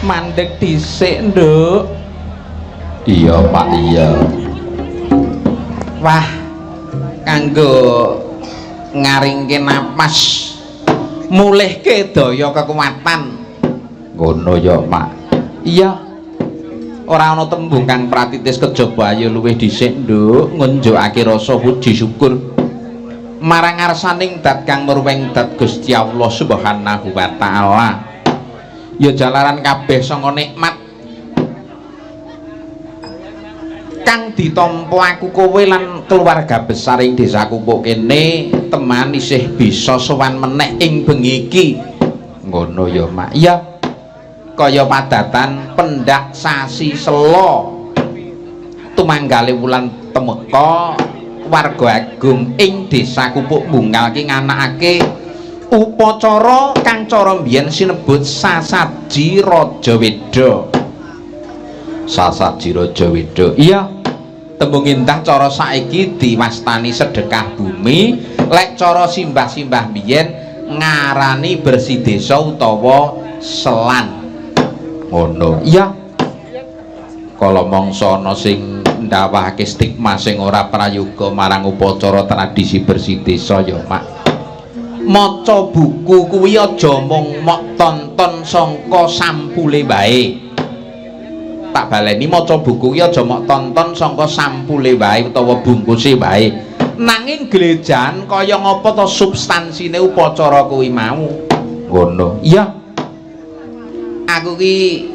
mandek dhisik, Nduk. Iya, Pak, iya. Wah, kanggo ngaringke napas, mulihke daya kekuatan. Ngono ya, Pak. Iya. Ora ana tembung kang pratitis kejaba ayo luwih dhisik, Nduk, ngunjukake rasa puji syukur marang ngarsaning dat kang murweng dat Gusti Allah Subhanahu wa taala. Ya jalaran kabeh sanga nikmat kang ditampa aku kowe lan keluarga besar ing desa Kupuk kene teman isih bisa sowan meneh ing bengi iki. Ngono ya, Mak. Iya. Kaya padatan pendak sasi sela tumanggale wulan temeka warga agung ing desa Kupuk Bungkal ki nganakake upacara kang cara mbiyen sinebut Sasaji Raja Weda. Sasaji Raja Weda. Iya. Tembung indah cara saiki diwastani sedekah bumi, lek cara simbah-simbah mbiyen ngarani bersih desa utawa selan. Ngono. Iya. Kala mangsa ana sing ndawahake stigma sing ora prayoga marang upacara tradisi bersih desa ya, Mak. Maca buku kuwi aja mung mok tonton sangka sampule wae. Tak baleni maca buku kuwi aja mok tonton sangka sampule wae utawa bungkuse wae. Nanging glejan kaya ngapa to substansine upacara kuwi mau. Ngono. Iya. Aku ki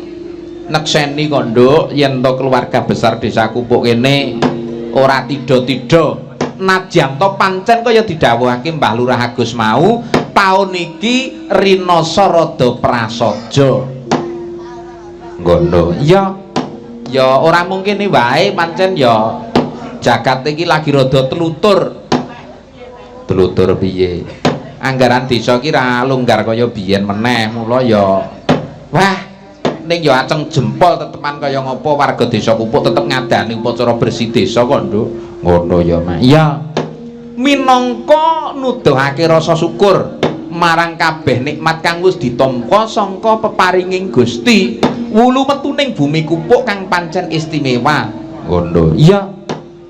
nekseni kok, Nduk, yen to keluarga besar desa Kupuk kene ora tida-tida. Najan to pancen kaya didhawuhake Mbah Lurah Agus mau, taun iki rinasa rada prasaja. Ngono. Iya. Ya ora mungkin wae pancen ya jagat iki lagi rada tlutur. Tlutur piye? Anggaran desa ki ra longgar kaya biyen meneh, mula ya wah ning ya aceng jempol tetepan kaya ngapa warga desa Kupuk tetep ngadani upacara bersih desa kok, Nduk. Ngono ya, Mak. Iya. Minangka nuduhake rasa syukur marang kabeh nikmat kang wis ditampa sangka peparinging Gusti. Wulu metuning bumi Kupuk kang pancen istimewa. Ngono. Iya.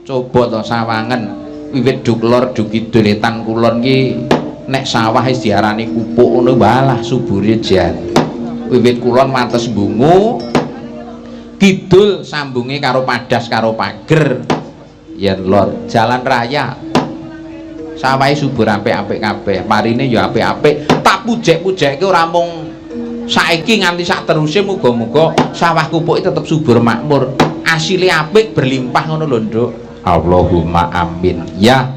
Coba to sawangen wiwit duklor dukidul etan kulon ki nek sawah wis diarani Kupuk ngono walah subure jan. Wiwit kulon wates bungu, kidul sambunge karo Padas karo Pager. Yen lor jalan raya. Sawahe subur apik-apik kabeh, marine ya apik-apik. Tak pujek-pujekke ora mung saiki nganti sak teruse muga-muga sawah Kupuk tetep subur makmur. Asile apik berlimpah ngono lho, Nduk. Allahumma amin. Ya.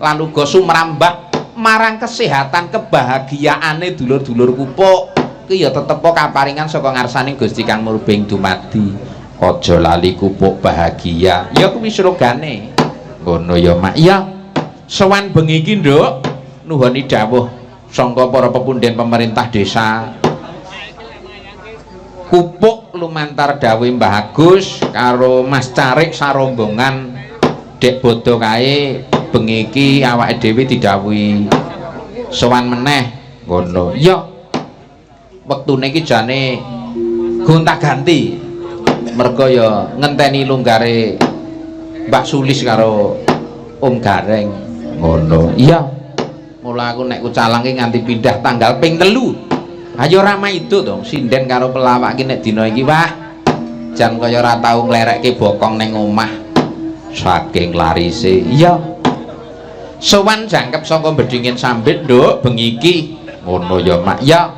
Lan uga sumrambah marang kesehatan kebahagiaane dulur-dulur Kupuk. Ki ya tetep kaparingan saka ngarsaning Gusti Kang Murbeng dumadi. Aja lali Kupuk bahagia. Ya kuwi slogane. Ngono ya, Mak. Iya. Sowan bengi iki, Nduk, nuhoni dawuh sangka para pepunden pemerintah desa Kupuk lumantar dawuh Mbah Agus karo Mas Carik sarombongan dek bodho kae bengi iki awake dhewe didhawuhi sowan meneh. Ngono. Iya. Wektune iki jane gonta-ganti. Merga ya ngenteni lunggare Mbak Sulis karo Om Gareng. Ngono. Iya. Mula aku nek Kucalang ki nganti pindah tanggal ping 3. Ayo rama itu dong sinden karo pelawak ki nek dina iki wah. Jan kaya ora tau nglerekke bokong ning omah. Saking larise. Iya. Sowan jangkep saka Bedingin Sambit, Nduk, bengi iki. Ngono ya, Mak. Ya.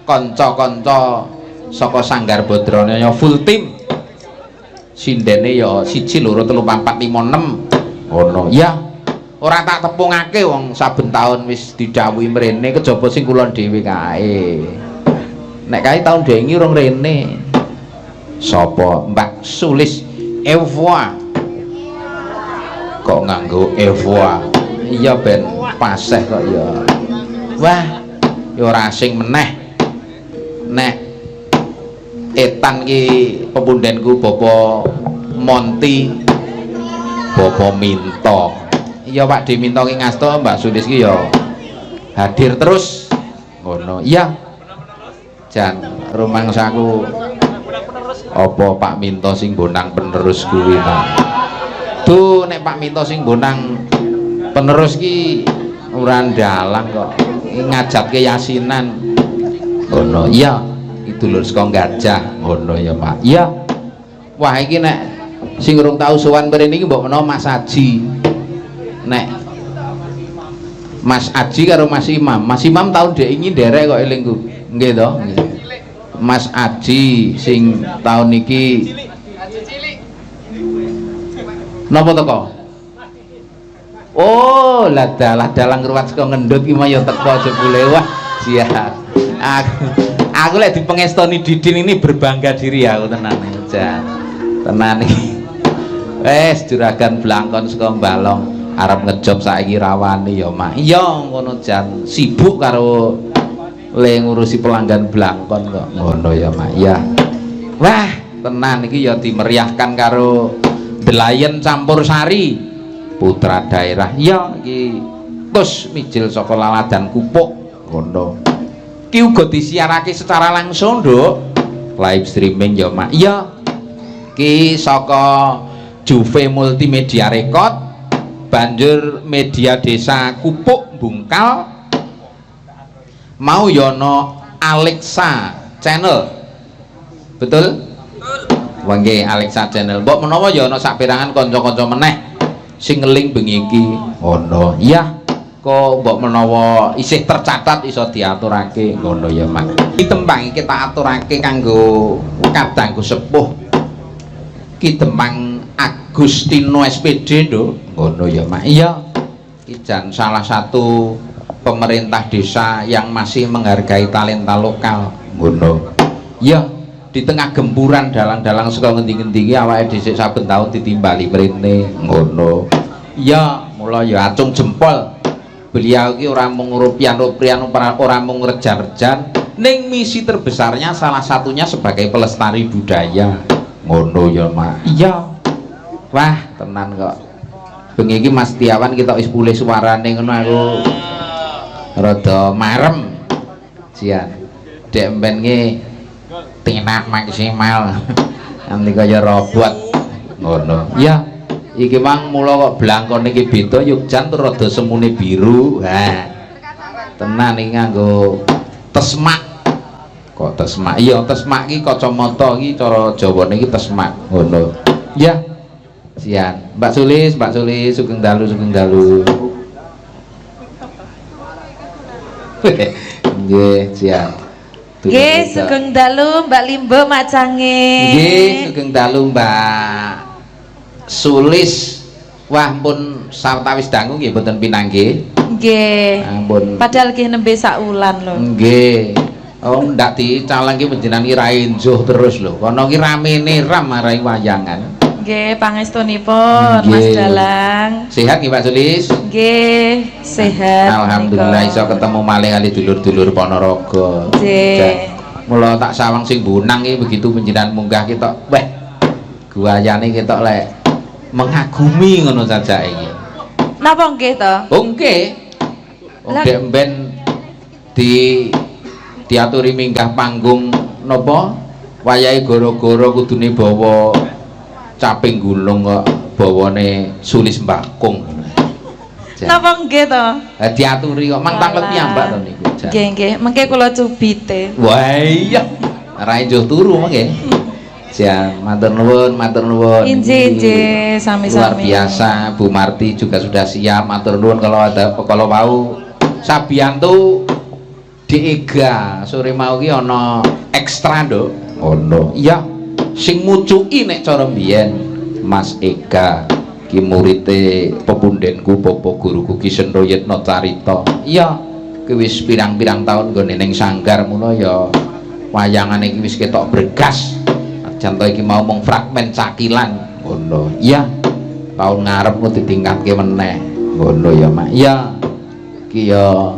Kanca-kanca saka Sanggar Badranaya full tim. Sindene ya 1 2 3 4 5 6. Ngono. Ya. Ora tak tepungake wong saben taun wis didhawuhi mrene kejaba sing kula dhewe kae. Nek kae taun dengi urung rene. Sapa? Mbak Sulis Evoa. Kok nganggo Evoa? Iya ben paseh kok ya. Wah, ya ora asing meneh. Nek etan ki pepundenku Bapak Monti, Bapak Minto. Iya Pak Diminto ki ngasta Mbak Sulis ki ya hadir terus. Ngono. Iya. Jan rumangsaku apa Pak Minto sing bonang penerus kuwi ta. Duh nek Pak Minto sing bonang penerus ki ora ndalang kok ngajatke yasinan ngono. Iya itu lho saka Gajah ngono ya Pak. Iya wah iki nek sing urung tau sowan mrene iki mbok menawa Mas Aji nek Mas Aji karo Mas Imam tahun dek ini nderek kok elingku nggih to Mas Aji sing tahun niki napa teko oh ladalang ruwat saka ngendut ki maya teko jebule wah siap aku lek dipengestoni Didin ini berbangga diri aku tenan jan tenan iki wes juragan blangkon saka Balong arep ngejob saiki rawani ya Mak iya ngono jan sibuk karo le ngurusi pelanggan blangkon kok ngono ya Mak ya wah tenan iki ya dimeriahkan karo Delayan Campur Sari putra daerah iya iki terus mijil saka Laladan Kupuk ngono iki uga disiarake secara langsung Nduk live streaming ya Mak iya iki saka Juve Multimedia Record banjur media desa Kupuk Bungkal mau yono Alexa Channel betul? Wangge Alexa Channel mbok menawa yono saperangan kanca-kanca meneh sing ngeling bengi iki ngono iya kok mbok menawa isih tercatat iso diaturake ngono ya Mak iki tembang iki tak aturake kanggo kadangku sepuh iki tembang Agustino SPD lho ngono ya Mak iya ijan salah satu pemerintah desa yang masih menghargai talenta lokal ngono iya di tengah gempuran dalang-dalang saka ngendi-ngendi iki awake dhisik saben taun ditimbali mrene ngono iya mula ya acung jempol beliau iki ora mung rupiah-rupiah ora mung rejan-rejan ning misi terbesarnya salah satunya sebagai pelestari budaya ngono ya Mak iya wah tenan kok bengi iki Mas Tiawan kita wis pulih suarane ngono aku rada marem sian dek mbenke tinak maksimal nanti kaya robot ngono ya iki mang mula kok blangkon iki beda Yogjan tur rada semune biru ha tenan iki nganggo tesmak kok tesmak iya tesmak iki kacamata iki cara Jawane iki tesmak ngono ya sian Mbak Sulis sugeng dalu nggih sian nggih sugeng dalu Mbak Limbo macange nggih sugeng dalu Mbak Sulis wah pun sawetawis dangu nggih mboten pinanggih nggih ampun padahal nggih nembe sak wulan lho nggih oh ndak dicaleng ki panjenengan ki ra enjuh terus lho kono ki ramene ram marai wayangan nggih pangestunipun Mas Dalang sehat nggih Pak Sulis nggih sehat alhamdulillah iso ketemu malih kali dulur-dulur Ponorogo nggih mula tak sawang sing bonang iki begitu panjenengan munggah kita weh guayane kita lek mengagumi ngono saja iki napa nggih to oh nggih ndek mben diaturi minggah panggung napa wayahe goro-goro kudune bawa caping gulung kok bawane Sulis Mbakung napa nggih to diaturi kok mang tanglet piyambak to niku nggih mengke kula cubite wah iya ra enjuh turu mengke jan matur nuwun injih sami-sami luar biasa Bu Marti juga sudah siap matur nuwun kalau mau Sabiantu diega sore mau ki ana ekstra nduk ngono iya sing mucuki nek cara mbiyen Mas Ega ki murite pepundhenku Bapak Guruku Ki Senroyetno Carita iya ki wis pirang-pirang taun nggone ning sanggar mula ya wayangane iki wis ketok bergas janto iki mau mung fragmen cakilan ngono iya taun ngarep ku ditingkatke meneh ngono ya Mak iya iki ya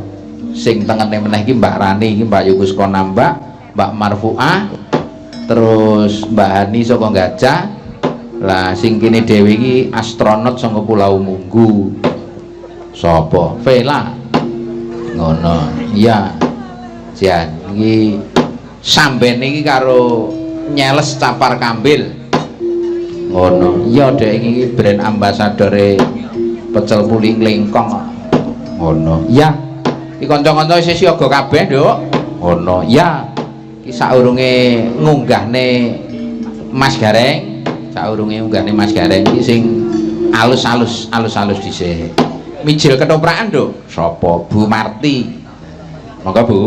sing tengene meneh iki Mbak Rani iki Mbak Yukus Konambak Mbak Marfuah terus Mbak Hani saka Gajah lah sing kene dhewe iki astronot saka Pulau Munggu sapa Vela ngono iya jan iki samben iki karo nyeles capar kambil ngono iya dek iki brand ambasadore pecel puling lengkong ngono iya iki kanca-kanca isih siaga kabeh nduk ngono iya iki saurunge ngunggahne Mas Gareng saurunge ngunggahne Mas Gareng iki sing alus-alus dhisik mijil ketoprakan nduk sapa Bu Marti monggo Bu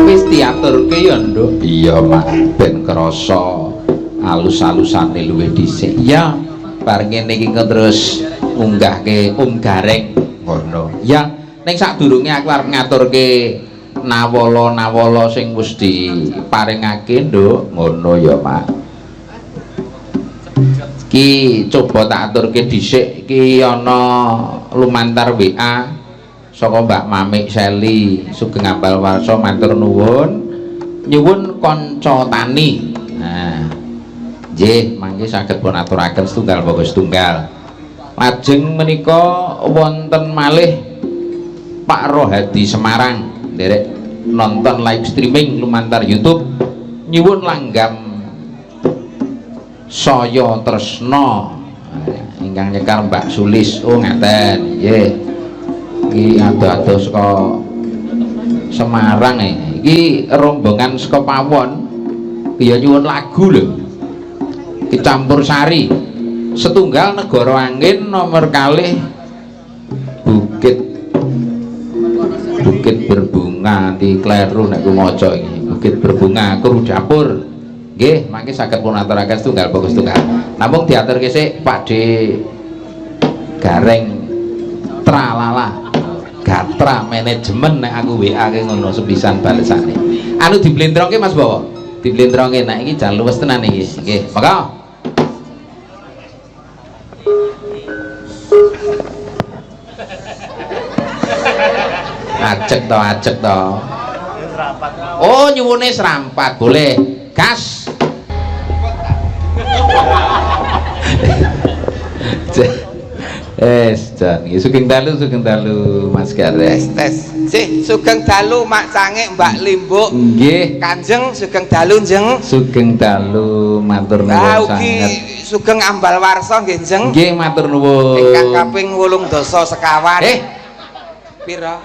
wis diaturke ya nduk iya mak ben krasa alus-alusane luwih dhisik ya bar ngene iki terus ngunggahke Gareng ngono ya ning sadurunge aku arep ngaturke nawala-nawala sing wis diparingake nduk ngono ya mak ki coba tak aturke dhisik ki ana lumantar WA saka Mbak Mamik Seli Sugeng Ambal Warsa matur nuwun nyuwun kanca tani nah nggih mangke saged pun aturaken setunggal bagus setunggal lajeng menika wonten malih Pak Rohadi Semarang nderek nonton live streaming lumantar YouTube nyuwun langgam saya tresna ingkang nyekar Mbak Sulis oh ngaten nggih iki ado-ado saka Semarang iki rombongan saka Pawon ya nyuwun lagu lho dicampur sari setunggal negara angin nomor kalih bukit berbunga di kleru nek ku maca iki bukit berbunga kru dapur nggih mangke saged pun aturaken setunggal bagus setunggal namung diaturke sik Pak De Gareng tralala gatra manajemen nek aku WA ke ngono sepisan balesane anu diblendrongke Mas Bawa diblendrongke nek iki jan luwes tenan iki nggih monggo ajek to oh nyuwune serampat boleh gas Jan, sugeng dalu Mas Gareng. Tes, sih sugeng dalu Mak Cangik Mbak Limbuk. Nggih. Kanjeng sugeng dalu njeng. Sugeng dalu matur nuwun sanget. Sugeng Ambal Warsa nggih njeng. Nggih matur nuwun. Ingkang kaping 8 dasa sekawan. Pira?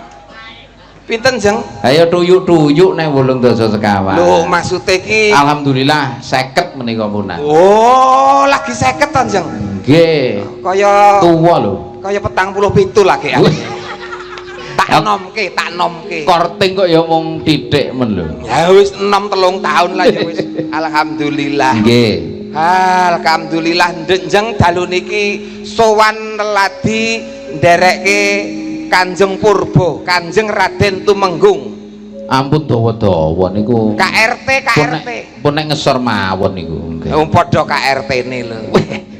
Pinten njeng? Ayo tuyuk-tuyuk nek 8 dasa sekawan. Lho maksude iki alhamdulillah 50 menika punan. Oh, lagi 50 to njeng. Nggih. Kaya tuwa lho. Kaya 47 lagi. Tak nomke. Korting kok ya mung titik men lho. Ya wis 3 tahun lah ya wis. Alhamdulillah. Nggih. Alhamdulillah njeng dalu niki sowan neladi nderekke Kanjeng Purba, Kanjeng Raden Tumenggung. Ampun dawa-dawa niku. KRT. Pun nek ngesor mawon niku. Nggih. Padha KRT-ne lho.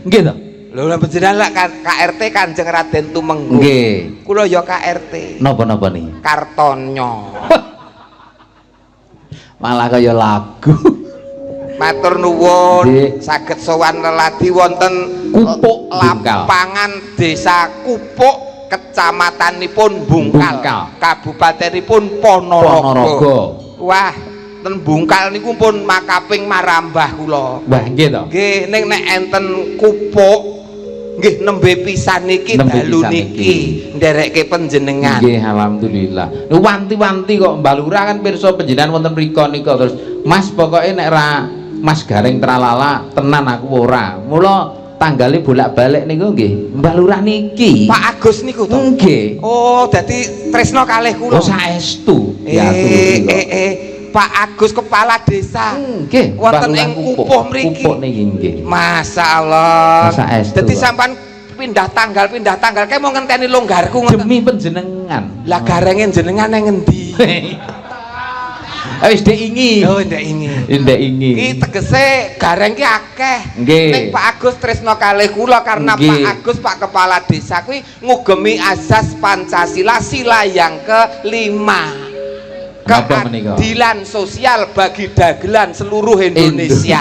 Nggih to. Lho lha panjenengan KRT Kanjeng Raden Tumenggung. Nggih. Kula ya KRT. Napa-napa niki? Kartonyo. Malah kaya lagu. Matur nuwun, saged sowan leladi wonten Kupuk lapangan Desa Kupuk, Kecamatanipun Bungkal, Kabupatenipun Ponorogo. Wah, ten Bungkal niku pun makaping marambah kula. Wah, nggih to. Nggih, ning nek enten Kupuk nggih nembe pisan niki dalu niki nderekke panjenengan. Nggih, alhamdulillah. Lho wanti-wanti kok Mbak Lurah kan pirsa panjenengan wonten mriku nika terus Mas pokoke nek ra Mas Gareng tralala tenan aku ora. Mula tanggalé bolak-balik niku nggih Mbak Lurah niki. Pak Agus niku to? Nggih. Oh, dadi tresna kalih kula. Oh, saestu. Pak Agus kepala desa. Nggih. Wonten ing Kupuh mriki. Kupuk niki nggih. Masyaallah. Saestu. Dadi sampean pindah tanggal kae mau ngenteni longgarku ngoten. Demi panjenengan. Lah garenge jenengan nang ngendi? Wis ndek ingi. Oh, ndek ingi. Ndek ingi. Iki tegese gareng ki akeh. Nggih. Ning Pak Agus tresna kalih kula karena Pak Agus Pak Kepala Desa kuwi ngugemi azas Pancasila sila yang ke-5. Keadilan sosial bagi dagelan seluruh Indonesia.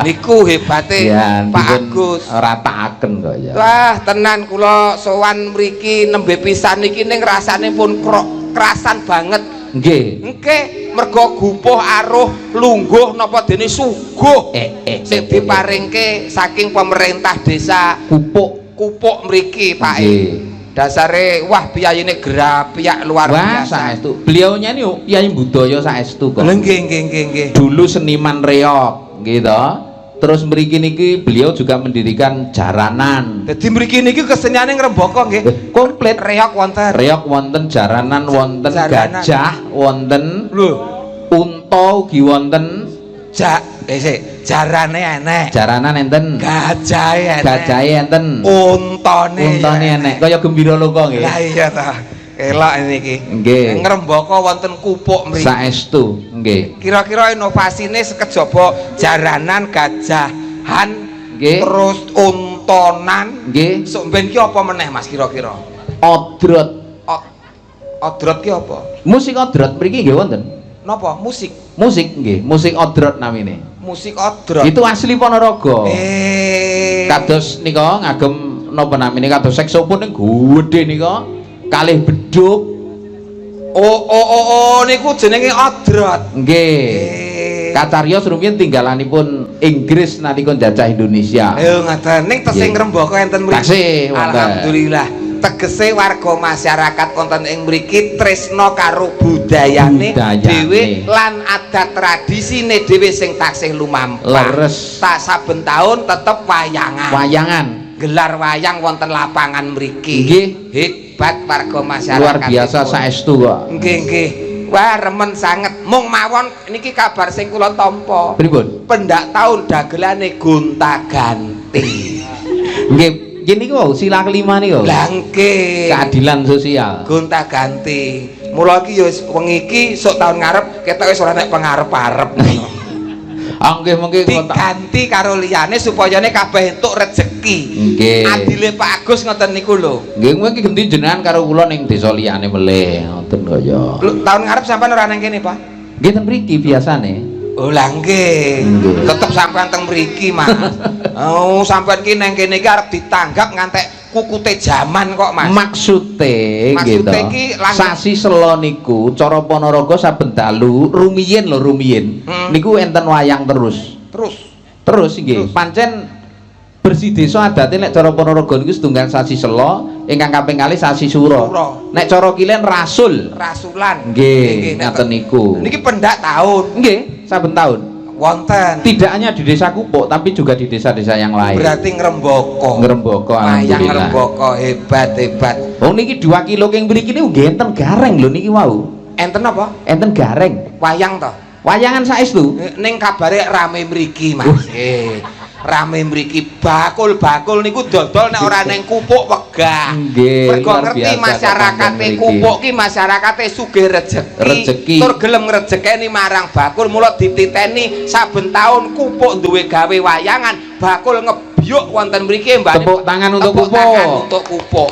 Niku hebate Pak Agus. Rataaken kok ya. Wah, tenan kula sowan mriki nembe pisan niki ning rasane pun kerasan banget Nggih. Engke mergo gupuh aruh lungguh napa dene suguh sing diparingke saking pemerintah desa Kupuk mriki Pak. Dasare wah piyayine grapiak luar biasa. Saestu. Beliaunya ini piyai budaya saestu kok. Nggih. Dulu seniman reog, gitu. Terus mriki niki beliau juga mendirikan jaranan. Dadi mriki niki keseniane ngrembaka nggih. Komplit Reog wonten. Reog wonten, jaranan wonten, gajah wonten, unta ugi wonten. Jarane enek. Jaranan enten. Gajahe enek. Gajahe enten. Untane enek. Kaya Gembira Loka nggih. Lah iya ta. Elok niki. Nggih. Ngrembaka wonten Kupuk mriki. Saestu, nggih. Kira-kira inovasine sekejaba jaranan, gajahan, nggih. Terus untonan. Nggih. Sok ben ki apa meneh Mas kira-kira? Odrot. Odrot ki apa? Musik odrot mriki nggih wonten. Napa? Musik. Musik nggih, musik odrot namine. Musik odrot. Itu asli Ponorogo. Kados nika ngagem napa namine kados saksofon ning gedhe nika kalih bedhug. Oh niku jenenge odrot. Nggih. Kacariyos rumiyin tinggalanipun Inggris nalika njajah Indonesia. Ngaten ning tesih ngrembaka enten mriki. Tasih wonten. Alhamdulillah. Tegese warga masyarakat wonten ing mriki tresna karo budayane dhewe lan adat tradisine dhewe sing taksih lumampah. Leres. Tak saben taun tetep wayangan. Gelar wayang wonten lapangan mriki. Nggih. Hebat warga masyarakat. Luar biasa saestu kok. Nggih. Wah remen sanget. Mung mawon niki kabar sing kula tampa. Pripun? Pendak taun dagelane gonta-ganti. Nggih. Gini kok sila kelima nih kok. Langke. Keadilan sosial. Gonta ganti. Mula iki ya wengi iki sok taun ngarep ketok wis ora nek pangarep-arep. Nggih mengki diganti karo liyane supaya kabeh entuk rejeki. Nggih. Adile Pak Agus ngoten niku lho. Nggih mengki ganti jenengan karo kula ning desa liyane meleh ngoten kaya. Taun ngarep sampean ora nang kene, Pak? Nggih ten mriki biasane. Oh lah nggih. Tetep sampean teng mriki, Mas. Oh, sampean ki nang kene iki arep ditanggap ngantek kukute jaman kok, Mas. Maksude gitu. Sasi Sela niku cara Ponorogo saben dalu rumiyin lho rumiyin. Niku enten wayang terus. Terus nggih. Pancen bersih desa adate nek cara Ponorogo niku setunggal sasi Sela, ingkang kaping kalih sasi Sura. Nek cara kilen Rasulan. Nggih, ngaten niku. Niki pendak taun. Nggih, saben taun. Wonten. Tidak hanya di desa Kupuk tapi juga di desa-desa yang lain. Berarti ngrembaka. Alhamdulillah. Ngrembaka hebat. Oh niki 2 kilo keng mriki niku nggih enten gareng lho niki wau. Enten apa? Enten gareng. Wayang to. Wayangan saestu. Ning kabare rame mriki, Mas. Rame mriki bakul-bakul niku dodol nek ora ning Kupuk wegah. Mergo ngerti masyarakate Kupuk ki masyarakate sugih rejeki. Tur gelem ngrejekeni marang bakul mula dititeni saben taun Kupuk duwe gawe wayangan bakul ngebyuk wonten mriki Mbak. Tepuk tangan untuk Kupuk.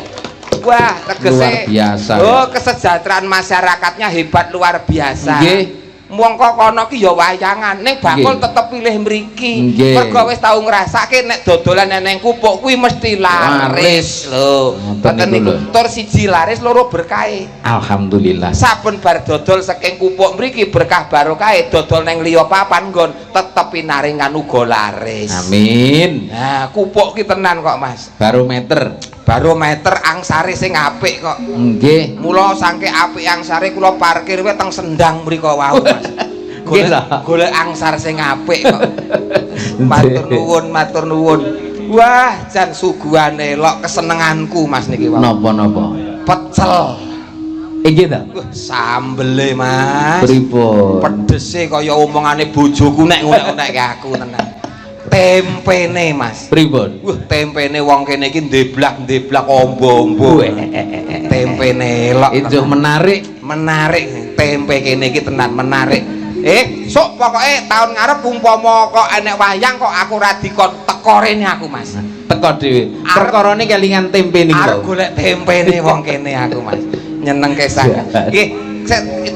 Wah, tegese luar biasa. Oh, kesejahteraan masyarakatnya hebat luar biasa. Nggih. Mongko kono ki ya wayangan ning bakul tetep pilih mriki. Mergo wis tau ngrasake nek dodolan neng Kupuk kuwi mesti laris lho. Ngoten niku. Tur siji laris loro berkahe. Alhamdulillah. Saben bar dodol saking Kupuk mriki berkah barokahe dodol neng liya papan nggon tetep pinaringan uga laris. Amin. Nah, Kupuk ki tenan kok, Mas. Barometer angsare sing apik kok. Nggih. Mula sangke apik angsare kula parkir wae teng Sendang mriko wau, Mas. Golek angsar sing apik kok. Matur nuwun. Wah, jan suguhane elok kesenenganku Mas niki wau. Napa? Pecel. Nggih ta? Sambele, Mas. Pripun? Pedese kaya omongane bojoku nek ngonek-ngonekke aku tenan. Tempene, Mas. Pripun? Tempene wong kene iki ndeblak ombo-ombo. Tempene elok. Itu menarik. Tempe kene iki tenan menarik. Sok pokoke taun ngarep umpama kok enek wayang kok aku ora dikon teko rene aku, Mas. Teko dhewe. Perkarane kelingan tempe niku. Arep golek tempene wong kene aku, Mas. Nyenengke sanget. Nggih,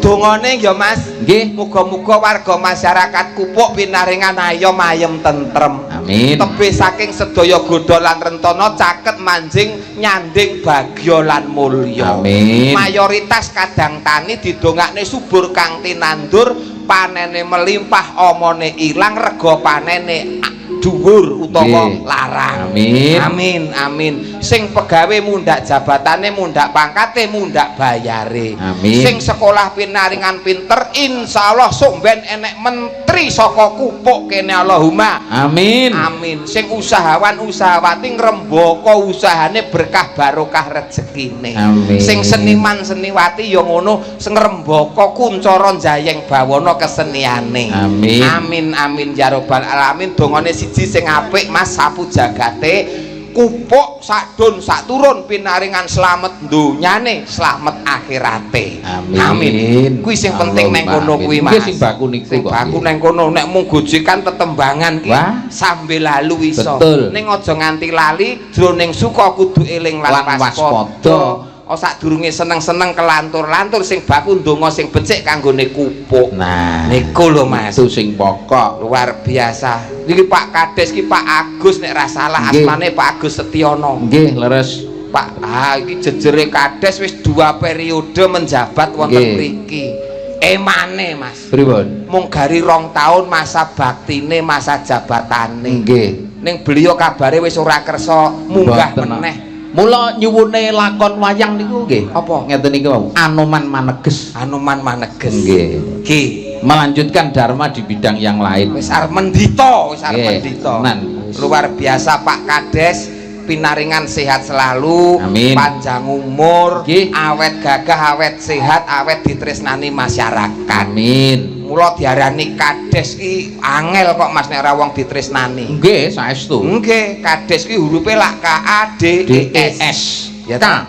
dongane ya Mas. Nggih. Muga-muga warga masyarakat Kupuk pinaringan ayom ayem tentrem. Amin. Tebih saking sedaya godha lan rentana caket manjing nyanding bagya lan mulya. Amin. Mayoritas kadang tani didongakne subur kang tinandur, panene melimpah, omone ilang, rega panene dhuwur utawa larang. Amin. Amin, amin. Sing pegawe mundhak jabatane, mundhak pangkate, mundhak bayare. Amin. Sing sekolah pinaringan pinter, insyaallah sok ben enek menteri saka Kupuk kene Allahumma. Amin. Amin. Sing usahawan usahawati ngrembaka usahane berkah barokah rezekine. Amin. Sing seniman seniwati ya ngono, sing ngrembaka kuncara jayeng bawana keseniane. Amin. Amin amin ya rabbal alamin. Dongane siji sing apik Mas sapu jagate Kupuk sadon saturun pinaringan slamet donyane, slamet akhirate. Amin. Amin. Kuwi sing penting neng kono kuwi Mas. Nggih sing baku niku Sing kok. baku neng kono nek mung gojekan tetembangan ki Wah. sambil lalu iso. Betul. Ning aja nganti lali jroning suka kudu eling lan waspada. Oh sadurunge seneng-seneng kelantur-lantur sing baku ndonga sing becik kanggone Kupuk. Nah, niku lho Mas. itu sing pokok. Luar biasa. Niki Pak Kades ki Pak Agus nek ra salah asmane Pak Agus Setiono. Nggih, leres. Pak, iki jejere Kades wis 2 periode menjabat wonten mriki. Emane Mas. Pripun? Mung gari 2 tahun masa baktine, masa jabatane. Nggih. Ning beliau kabare wis ora kersa munggah Mboten, meneh. Mula nyuwune lakon wayang niku nggih. Apa? Ngeten niku wau. Anoman Maneges. Anoman Maneges. Nggih. Nggih. Melanjutkan dharma di bidang yang lain. Wis arep mendita, wis arep Nggih, mendita. tenan. Luar biasa Pak Kades, pinaringan sehat selalu, Amin. panjang umur, Nggih. awet gagah, awet sehat, awet ditresnani masyarakat. Amin. Mula diarani Kades ki angel kok Mas nek ora wong ditresnani. Nggih, saestu. Nggih, Kades ki hurufe lak K A D E S. Ya ta?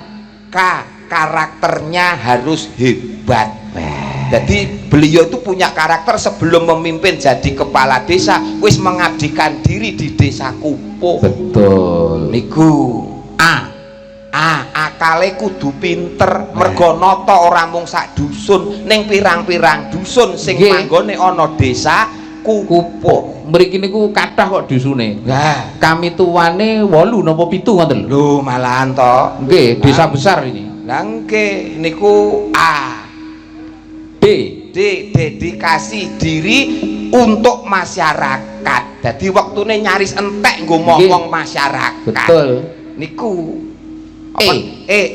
K, karakternya harus hebat. Jadi beliau itu punya karakter sebelum memimpin jadi kepala desa wis mengabdikan diri di desa Kupuk. Betul. Niku akale kudu pinter, mergo nata ora mung sak dusun ning pirang-pirang dusun sing Nggih. manggone ana desa Kupuk. Mriki niku kathah kok dusune. Lah, Kami tuane 8 napa 7 ngoten lho. lho malahan to. Nggih, desa besar ini. Lah nggih niku D. dedikasi diri untuk masyarakat. Jadi waktune nyaris entek nggo ngomong masyarakat. Betul. Niku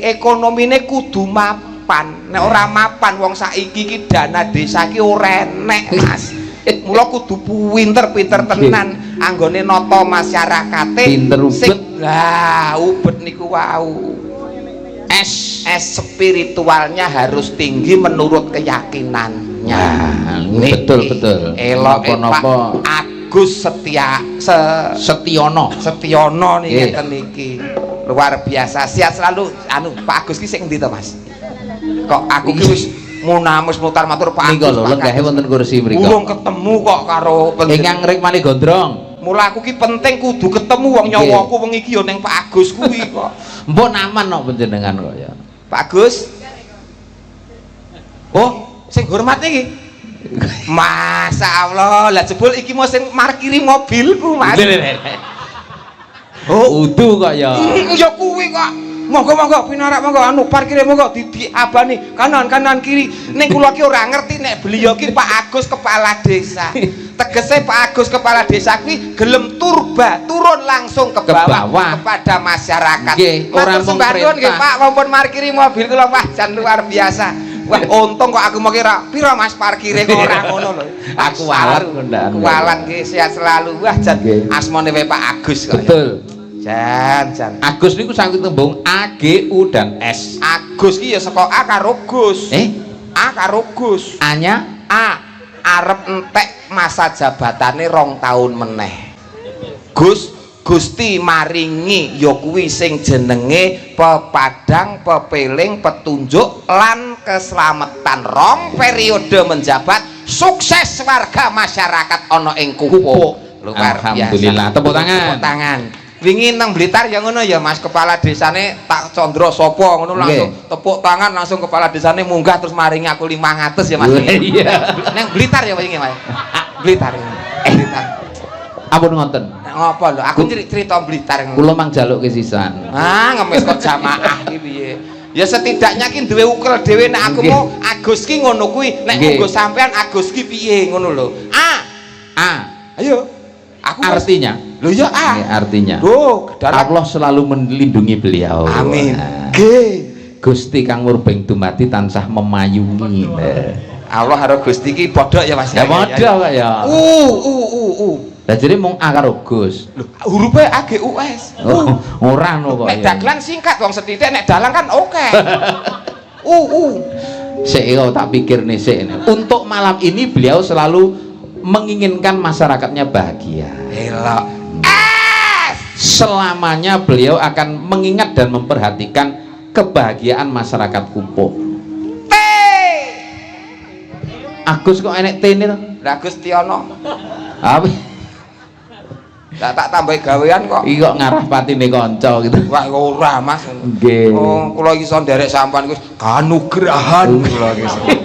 ekonomine kudu mapan. Nek ora mapan wong saiki iki dana desa ki ora enek, Mas. Mula kudu pinter-pinter tenan anggone nata masyarakate. Pinter ubet. Lah, ubet niku wau. S spiritualnya harus tinggi menurut keyakinannya. Nah, betul. Elok Napa-napa Pak Agus Setiono niki ngeten niki. Luar biasa. Sehat selalu Pak Agus ki sing endi to, Mas? Kok aku ki wis munamus mutar matur Pak Agus. Nika lho lenggahe wonten kursi mriku. Urung ketemu kok karo Ingkang rikmane gondrong. Mula aku ki penting kudu ketemu wong nyawaku wengi iki ya ning Pak Agus kuwi kok. Mbok aman kok panjenengan kok ya. Pak Agus. Oh, sing hormat iki. Masya Allah, lah jebul iki mau sing markiri mobilku, Mas. Oh, udu kok ya. Ya kuwi kok. Monggo pinarak monggo anu parkire monggo diabani kanan kiri. Ning kula ki ora ngerti nek beliau ki Pak Agus kepala desa. Tegese Pak Agus kepala desa kuwi gelem turun langsung ke bawah kepada masyarakat. Ora mung perintah. Nggih Pak, mumpun markiri mobil kula wah jan luar biasa. Wah untung kok aku mau kira pira Mas parkire kok ora ngono lho. Aku walat ngendaan. Kualan nggih sehat selalu. Wah jan asmane wae Pak Agus kok. Betul. Jan. Agus niku saking tembung A, G, U dan S. Agus ki ya saka A karo Gus. A karo Gus. A-nya arep entek masa jabatane 2 tahun meneh. Gusti maringi ya kuwi sing jenenge pepadang, pepeling, petunjuk lan keselamatan 2 periode menjabat sukses warga masyarakat ana ing Kupuk. Luar biasa. Alhamdulillah, tepuk tangan. Tepuk tangan. wingi nang Blitar ya ngono ya Mas, kepala desane tak condro sapa ngono langsung tepuk tangan langsung kepala desane munggah terus maringi aku 500 ya Mas. Iya. Nang Blitar ya wingi Mas. Blitar. Blitar. Ampun ngoten. Ngopo lho, aku cerita Blitar ngono. Kula mang jaluk kesisan. Ah, ngemis kok jamaah iki piye? Ya setidaknya ki duwe ukel dhewe nek aku mau Agus ki ngono kuwi, nek nggo sampean Agus ki piye ngono lho. Ayo. Aku Artinya lho ya artinya gedara Allah selalu melindungi beliau. Amin. Gusti Kang Murbeng dumati tansah memayungi. Allah karo Gusti iki padha ya Mas. Ya padha kok ya. Lah jadi mung A karo Gus. Lho, hurufe AGUS. Ora no kok. Nek dagelan singkat wong sethithik nek dalang kan oke. Sik tak pikir nih sik. Untuk malam ini beliau selalu menginginkan masyarakatnya bahagia. Elok. Selamanya beliau akan mengingat dan memperhatikan kebahagiaan masyarakat Kupuk. Agus kok enek tene to? Lah Agus Tiono. Apa? Tak tambahi gawean kok. Iki kok ngarah patine kanca gitu. Wah ora Mas. Nggih. Oh, kula iso nderek sampean Gus. Kanugrahan kula iki.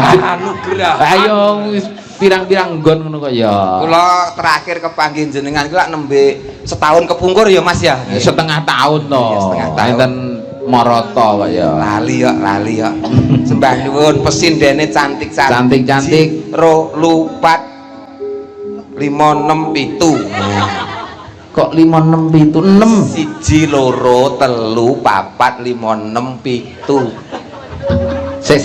Anugerah. Ayo wis pirang-pirang nggon ngono kok ya. Kula terakhir kepanggih jenengan ki lak nembe setahun kepungkur ya Mas ya. Setengah tahun to. Iya, setengah tahun. Enten Maroto kok ya. Lali ya. Sembah nuwun pesindene cantik-cantik. Cantik-cantik. Ro lupat 567. Kok 567 6? Siji loro telu papat 567. Sik.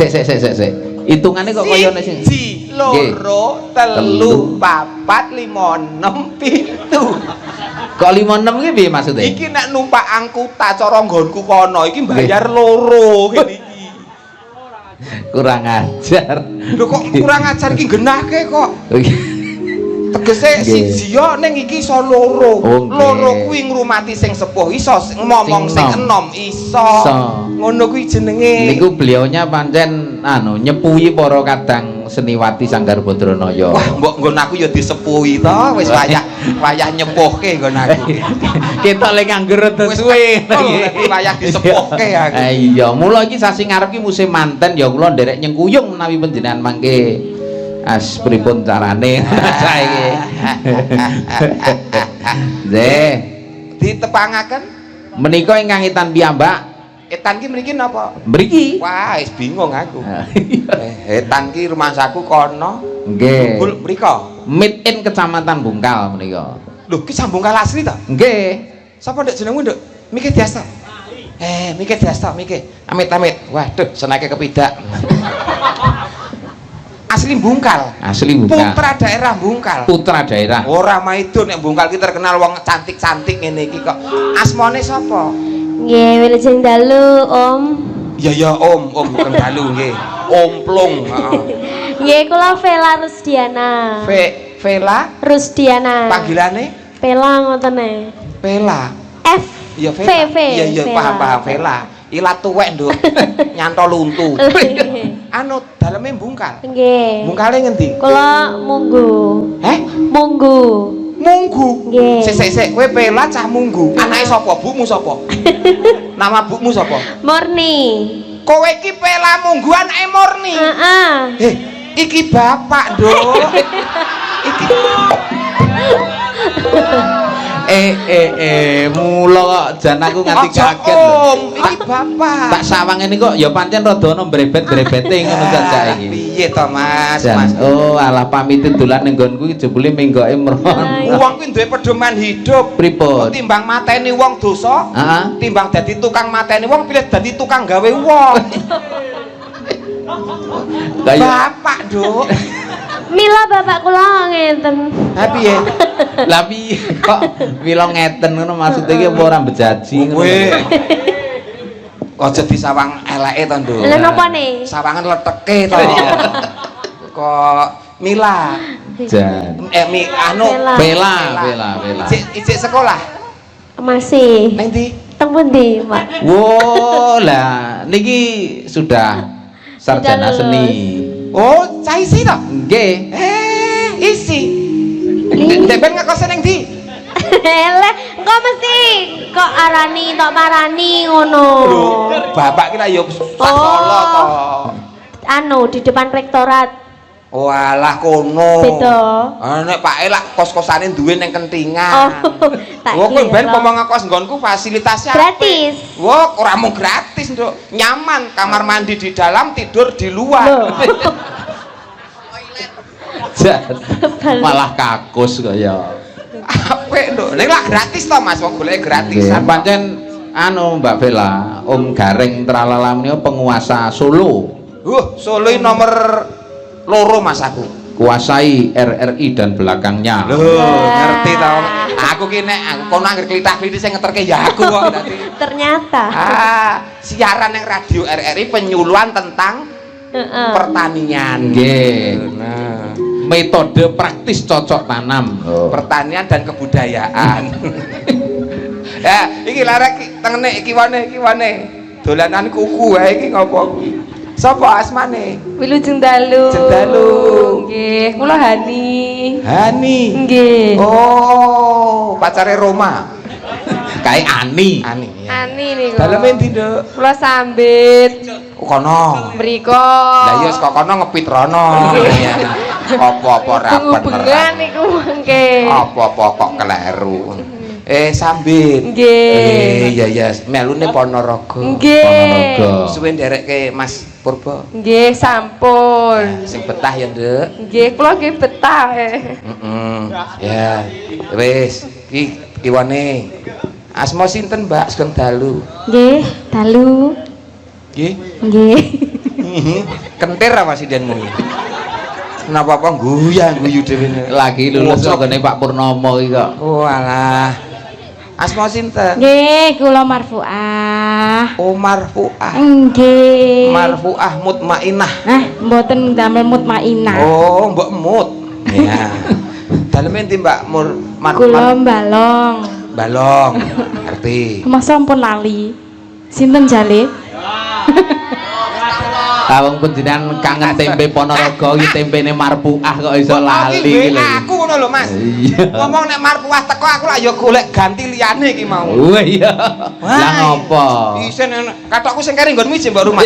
Hitungane kok kaya ngene sing. Siji loro telu papat 567. Kok 56 ki piye maksude? Iki nek numpak angkutan cara nggonku kono iki bayar loro kene iki. Kurang ajar. Lho kok kurang ajar iki genahke kok. Tegese siji yo ning iki iso loro. Loro kuwi ngrumati sing sepuh iso, ngomong sing enom iso. Ngono kuwi jenenge. Niku beliaunya pancen nyepuhi para kadang seniwati Sanggar Badranaya. Wah, mbok nggon aku ya disepuhi to, wis wayah nyepuhke nggon aku. Kita lek nganggur suwe. Wayah disepuhke aku. Iya, mula iki sasi ngarep iki musim manten ya kula nderek nyengkuyung menawi panjenengan mangke as pripun carane saiki. Nggih. Ditepangaken Menika ingkang etan piyambak. Etan ki mriki napa? Mriki. Wah, wis bingung aku. Etan ki rumahsaku kono. Nggih. Mriko. Mid in Kecamatan Bungkal menika. Lho, ki Sambungkal asli to? Nggih. Sapa ndek jenengmu, Nduk? Miki Diasta. Miki Diasta, Miki. Amit-amit. Waduh, senake kepidak. Asli Bungkal. Asli Bungkal. Putra daerah Bungkal. Putra daerah. Ora maido nek Bungkal ki terkenal wong cantik-cantik ngene iki kok. Asmane sapa? Nggih, wilujeng dalu, Om. Ya Om bukan dalu nggih. Omplung, heeh. Nggih, kula Vela Rusdiana. Vela Rusdiana. Panggilane? Vela ngotene. Vela. F. Iya Vela. Iya paham Vela. Ila tuwek, Nduk. Nyanto luntu. Anu daleme Bungkal. Nggih. Bungkale ngendi? Kula Munggu. Munggu. Munggu. Nggih. Sik, kowe Vela cah Munggu. Anake sapa? Bukmu sapa? Nama bukmu sapa? Murni. Kowe iki Vela Munggu anake Murni. Heeh. Iki bapak, Nduk. Iki mula kok jan aku nganti kaget lho. Om, iki bapak. Tak sawang ini kok ya pancen rada ana mbrebet-brebete ngono saja iki. Piye to, Mas? Oh, alah pamitin dolan ning nggonku iki jebule menggoke mron. Wong kuwi duwe pedoman hidup. Pripun? Timbang mateni wong dosa, Heeh. timbang dadi tukang mateni wong pilih dadi tukang gawe wong. Bapak, Nduk. Mila bapak kula ngenten. Ha piye? Lah piye kok mila ngeten ngono maksude iki apa ora bejaji ngono. Aja disawang eleke to, Nduk. Lha napa ne? Sawangan leteke to. Kok Mila. Jan. Vela. Ijik sekolah. Masih. Nang ndi? Teng pundi, Pak? Wo, lah niki sudah sarjana Sudah lulus. seni. Oh, cah isi to? Nggih. Isi. Dek ben ngekos ning ndi? Eleh, kok mesti kok arani tok marani ngono. Lho, bapak ki lah ya pas Solo to. Anu di depan rektorat. Walah kono. Beda. Nek Pak E lak kos-kosane duwe ning Kentingan. Tak Wah, kowe ben kira. pomong ngekos nggonku fasilitasnya Gratis. Wah, ora mung gratis, Nduk. Nyaman, kamar mandi di dalam, tidur di luar. Loh. Malah kakus kok ya. Apik, Nduk. Ning lak gratis to, Mas. Wong golek gratis. Nggih, pancen anu Mbak Bella, Om Gareng Tralala menika penguasa Solo. Solo ini nomor loro Mas aku. Kuasai RRI dan belakangnya. Ngerti tau. Aku ki nek aku kono anggere klitah-klithik sing ngeterke ya aku kok dadi. Ternyata. Siaran yang radio RRI penyuluhan tentang pertanian. Nggih. Nah, Metode praktis cocok tanam. pertanian dan kebudayaan. Ya, iki larek tengene iki wane. Dolanan kuku wae iki ngopo kuwi? Sapa asmane? Wilujeng dalu. Jendalu. Nggih, kula Hani. Hani. Nggih. Oh, pacare Roma. Kayak Ani. Ani. Ya. Ani niku. Daleme ndi, Nduk? Kula sambit. Kono. Mriko. Lah iya saka kono ngepit rono. Apa-apa ra bener. Hubungan niku mangke. Apa-apa kok kleru. Sambit. Nggih. Iya, melune Ponorogo. Nggih. Ponorogo. Suwe nderekke Mas Purba. Nggih, sampun. Sing betah ya, Nduk. Nggih, kula nggih betah. Ya, wis. Iki wane. Asma sinten, Mbak? Sugeng dalu. Nggih, dalu. Nggih. Nggih. Kentir apa sidenmu? Kenapa apa guyu dhewe? Lagi lulus kok ngene Pak Purnomo iki kok. Walah. Asma sinten? Nggih, kula Marfuah. Oh, Marfuah. Nggih. Marfuah mutmainah. Mboten damel mutmainah. Oh, Mbok Mut. Ya. Daleme endi Mbak Kula Balong. Balong. Ngerti. Masa ampun lali. Sinten jale? Kawong panjenengan kangen tempe Ponorogo iki tempene Marpuah kok iso lali iki lho. Aku ngono lho, Mas. Iya. Ngomong nek Marfuah teko aku lak ya golek ganti liyane iki mau. Oh iya. Lah ngopo? Isen katokku sing keri nggonmu ijek mbok rumah.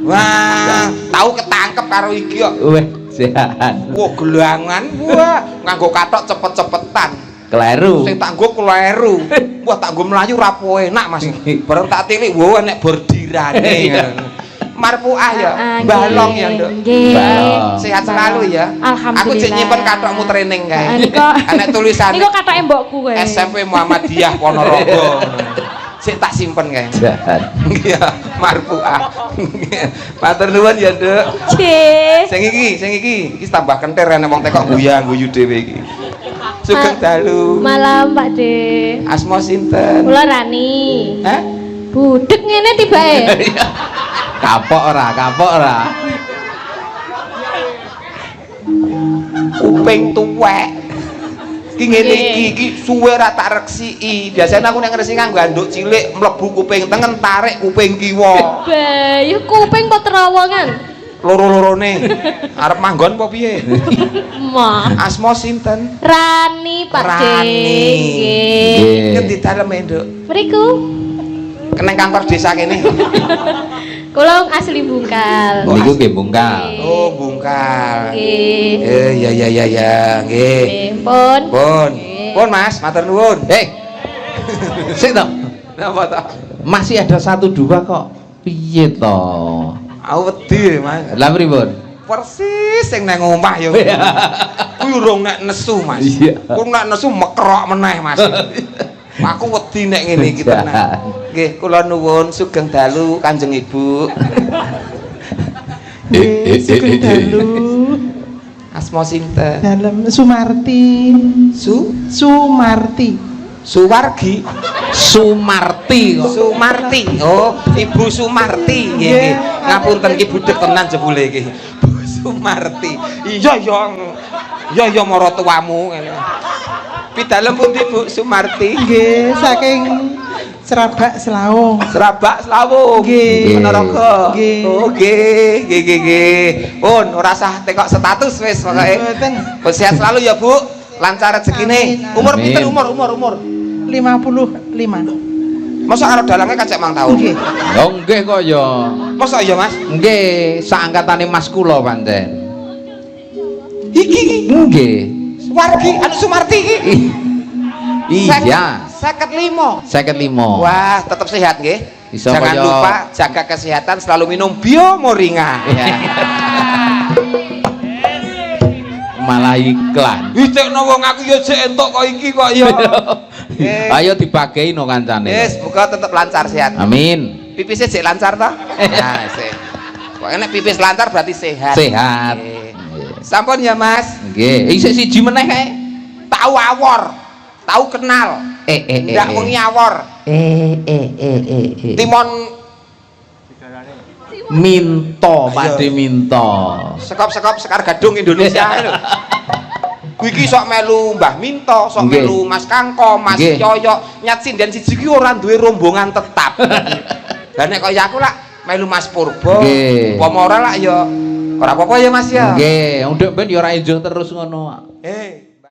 Wah, tahu ketangkep karo iki kok. Weh, sehat. Wah, gelangan. Wah, nganggo katok cepet-cepetan. Kleru. Sing tak nggo kleru. Wah, tak nggo mlayu ra enak, Mas. Bareng tak tilik, wah enek bordirane. Marfuah ya, balong ya, Nduk. Nggih. Sehat selalu ya. Alhamdulillah. Aku cek nyimpen katokmu training kae. Nika Enek tulisan Niku katoke mbokku kowe. SMP Muhammadiyah Ponorogo. Sik tak simpen kae. Jahat. Iya, Marfuah. Matur nuwun ya, Nduk. Nggih. Sing iki tambah kentir enek wong tekok guyu dhewe iki. Sugeng dalu. Malam Pak De. Asma sinten? Kula Rani. Hah? Budek ngene tibake. Kapok ora? Kuping tuwek. Iki ngene iki suwe ra tak reksiki. Biasane aku nek ngresiki nganggo anduk cilik mlebu kuping tengen tarik kuping kiwa. Bayu kuping kok terowongan. Loro-lorone. Arep manggon apa piye? Mah. Asma sinten? Rani Pak De. Rani. Nggih. Ngendi daleme, Nduk? Mriku. Keneng kantor desa kene. Kula asli Bungkal. Niku nggih bungkal. Oh, Bungkal. Nggih. Ya, nggih. Pun. Pun Mas, matur nuwun. Sik to. Napa to? Masih ada 1 2 kok. Piye to? Aku wedi, Mas. Lah pripun? Persis sing nang omah ya. Kuwi urung nek nesu, Mas. Iya. Ku nek nesu mekrok meneh, Mas. Aku wedi nek ngene iki tenan. Nggih, kula nuwun sugeng dalu Kanjeng Ibu. Sugeng dalu. Asma sinten? Dalem Sumarti. Sumarti. Suwargi. Sumarti kok. Sumarti. Oh, Ibu Sumarti. Nggih. Ngapunten iki budhek tenan jebule iki. Bu Sumarti. Iya maratuwamu ngene. Pidalem pundi Bu Sumarti? Nggih, Cerabak Selaung. Serabak Selawung. Nggih. Ponorogo. Nggih. Oh, nggih. Pun ora usah tekok status wis pokoke. Mboten. Pun sehat selalu ya, Bu. Lancar rezekine. Amin. Umur Amin. pinten umur? 55. Masa karo dalange kacek mang taun. Nggih. Oh nggih kok ya. Masa iya, Mas? Nggih, saangkatane Mas kula pancen. Iki. Nggih. Wargi anu Sumarti iki. Iya. 55. 55. Wah, tetap sehat nggih. Iso Jangan kaya- lupa jaga kesehatan, selalu minum Biomoringa. Iya. Malah iklan. Ih, cekno wong aku ya jek entuk kok iki kok ya. Ayo dibagi no kancane. Yes, semoga tetap lancar sehat. Amin. Pipisnya jek lancar toh? Nah, sih. Pokoknya nek pipis lancar berarti sehat. Sehat. Oke. Sampun ya, Mas. Nggih, isih siji meneh kae. Tahu awor, tahu kenal. Ndak wengi awor. Timon Minto, Pakde minto. sekop-sekop Sekar Gadung Indonesia lho. Kuwi iki sok melu Mbah Minto, sok Nggih. melu Mas Kangko, Mas Nggih. Yoyo, nyat sinden siji ki ora duwe rombongan tetap. Lah nek kaya aku lak melu Mas Purbo, Nggih. upama ora lak ya ora apa-apa ya Mas ya. Nggih, ndek ben ya ora enjoh terus ngono. Eh,